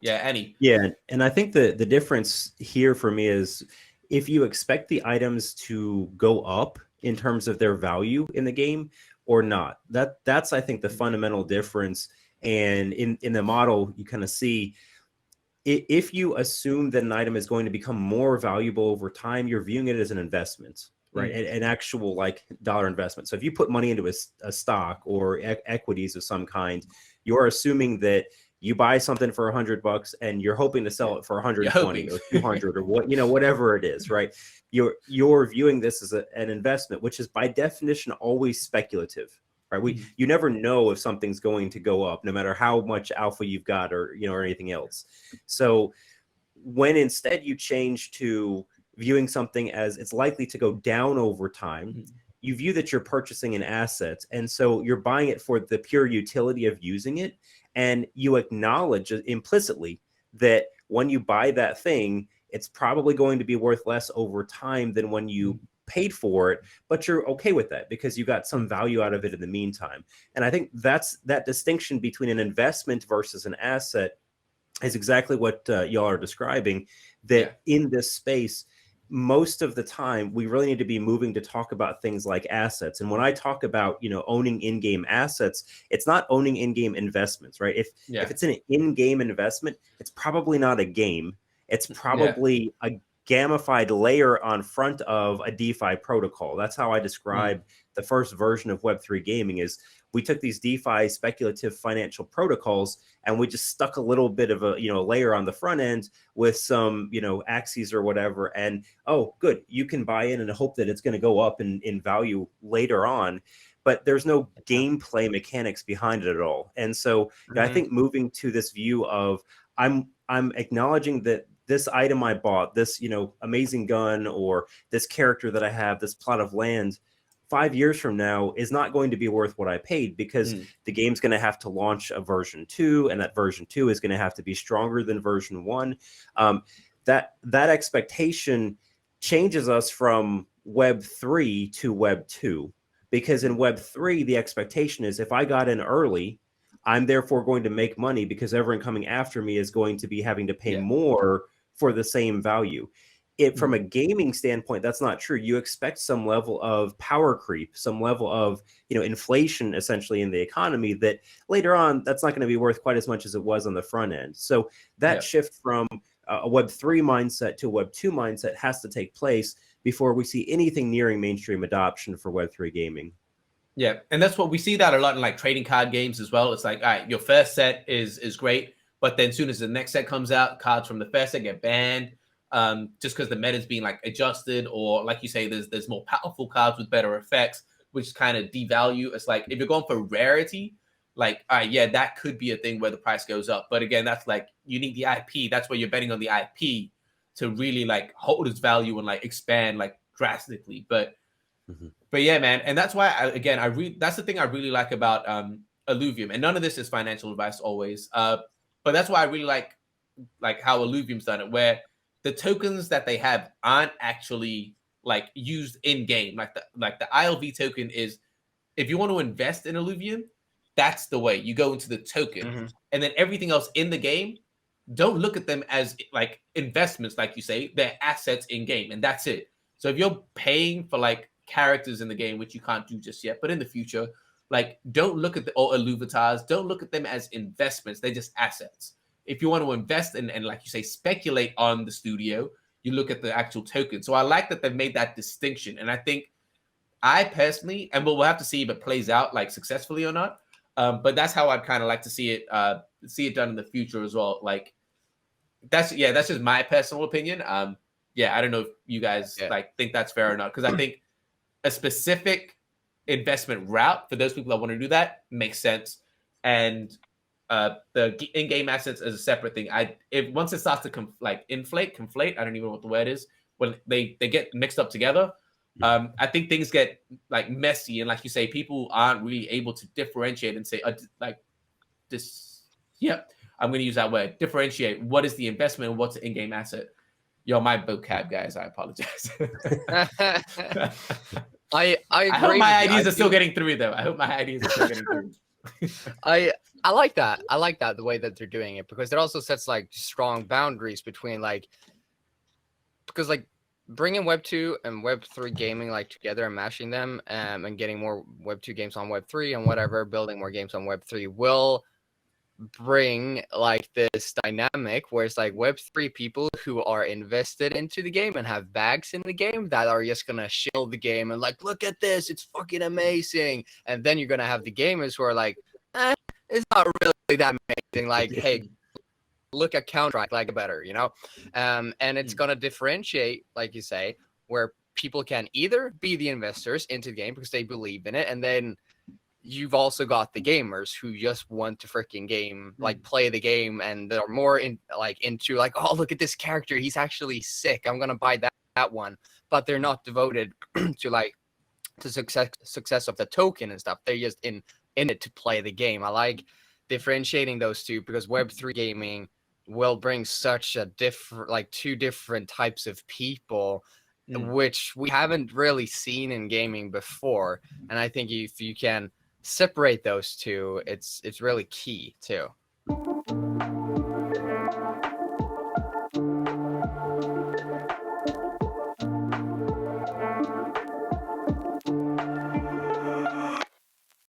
Yeah, any. Yeah, and I think the difference here for me is if you expect the items to go up in terms of their value in the game or not. That's I think the fundamental difference. And in the model, you kind of see if you assume that an item is going to become more valuable over time, you're viewing it as an investment, right? An actual like dollar investment. So if you put money into a stock or equities of some kind, you're assuming that you buy something for $100 and you're hoping to sell it for 120 or 200 or whatever it is, right? You're viewing this as an investment, which is by definition always speculative, right? You never know if something's going to go up, no matter how much alpha you've got or or anything else. So when instead you change to viewing something as it's likely to go down over time, you view that you're purchasing an asset, and so you're buying it for the pure utility of using it, and you acknowledge implicitly that when you buy that thing, it's probably going to be worth less over time than when you paid for it, but you're okay with that because you got some value out of it in the meantime. And I think that's that distinction between an investment versus an asset is exactly what y'all are describing, that in this space, most of the time we really need to be moving to talk about things like assets. And when I talk about owning in-game assets, it's not owning in-game investments, right? If it's an in-game investment, it's probably not a game. It's probably a gamified layer on front of a DeFi protocol. That's how I describe the first version of Web3 gaming. Is we took these DeFi speculative financial protocols and we just stuck a little bit of a layer on the front end with some axes or whatever, and oh good, you can buy in and hope that it's going to go up in value later on, but there's no gameplay mechanics behind it at all. And so I think moving to this view of I'm acknowledging that this item I bought, this amazing gun, or this character that I have, this plot of land, 5 years from now is not going to be worth what I paid, because the game's going to have to launch a version 2, and that version 2 is going to have to be stronger than version 1. That expectation changes us from Web 3 to Web 2, because in Web 3, the expectation is if I got in early, I'm therefore going to make money because everyone coming after me is going to be having to pay more for the same value. From a gaming standpoint, that's not true. You expect some level of power creep, some level of inflation essentially in the economy, that later on that's not going to be worth quite as much as it was on the front end. So that shift from a Web 3 mindset to a Web 2 mindset has to take place before we see anything nearing mainstream adoption for Web 3 gaming. Yeah, and that's what we see that a lot in like trading card games as well. It's like, all right, your first set is great, but then as soon as the next set comes out, cards from the first set get banned. Just because the meta's being like adjusted, or like you say, there's more powerful cards with better effects, which kind of devalue. It's like if you're going for rarity, like that could be a thing where the price goes up. But again, that's like you need the IP. That's where you're betting on the IP to really like hold its value and like expand like drastically. But yeah, man, and that's why that's the thing I really like about Illuvium. And none of this is financial advice always. But that's why I really like how Illuvium's done it, where the tokens that they have aren't actually like used in game. Like the ILV token is, if you want to invest in Illuvium, that's the way you go into the token, and then everything else in the game, don't look at them as like investments, like you say, they're assets in game, and that's it. So if you're paying for like characters in the game, which you can't do just yet, but in the future, like don't look at or Illuvatars, don't look at them as investments. They're just assets. If you want to invest and like you say, speculate on the studio, you look at the actual token. So I like that they've made that distinction. And I think I personally, and we'll have to see if it plays out like successfully or not. But that's how I'd kind of like to see it done in the future as well. Like that's just my personal opinion. I don't know if you guys like think that's fair or not, because I think a specific investment route for those people that want to do that makes sense. And the in-game assets is a separate thing. Once it starts to conflate, I don't even know what the word is, when they get mixed up together, I think things get like messy, and like you say, people aren't really able to differentiate and say like this. Yeah, I'm going to use that word, differentiate what is the investment and what's the in-game asset. Yo, my vocab, guys, I apologize. I agree. I hope my ideas are still getting through, though. I hope my ideas are still getting through. I I like that. I like that the way that they're doing it, because it also sets like strong boundaries between like, because like bringing Web 2 and Web 3 gaming like together and mashing them, and getting more Web 2 games on Web 3 and whatever, building more games on Web 3 will bring like this dynamic where it's like Web3 people who are invested into the game and have bags in the game that are just gonna shill the game and like, look at this, it's fucking amazing. And then you're gonna have the gamers who are like, it's not really that amazing. Like, hey, look at Counter-Strike, like better, you know? And it's gonna differentiate, like you say, where people can either be the investors into the game because they believe in it, and then you've also got the gamers who just want to freaking game, like play the game, and they're more in like into like, oh, look at this character, he's actually sick, I'm gonna buy that one. But they're not devoted to like the success of the token and stuff. They're just in it to play the game. I like differentiating those two, because Web3 gaming will bring such a different, like two different types of people, which we haven't really seen in gaming before. And I think if you can separate those two, it's really key too.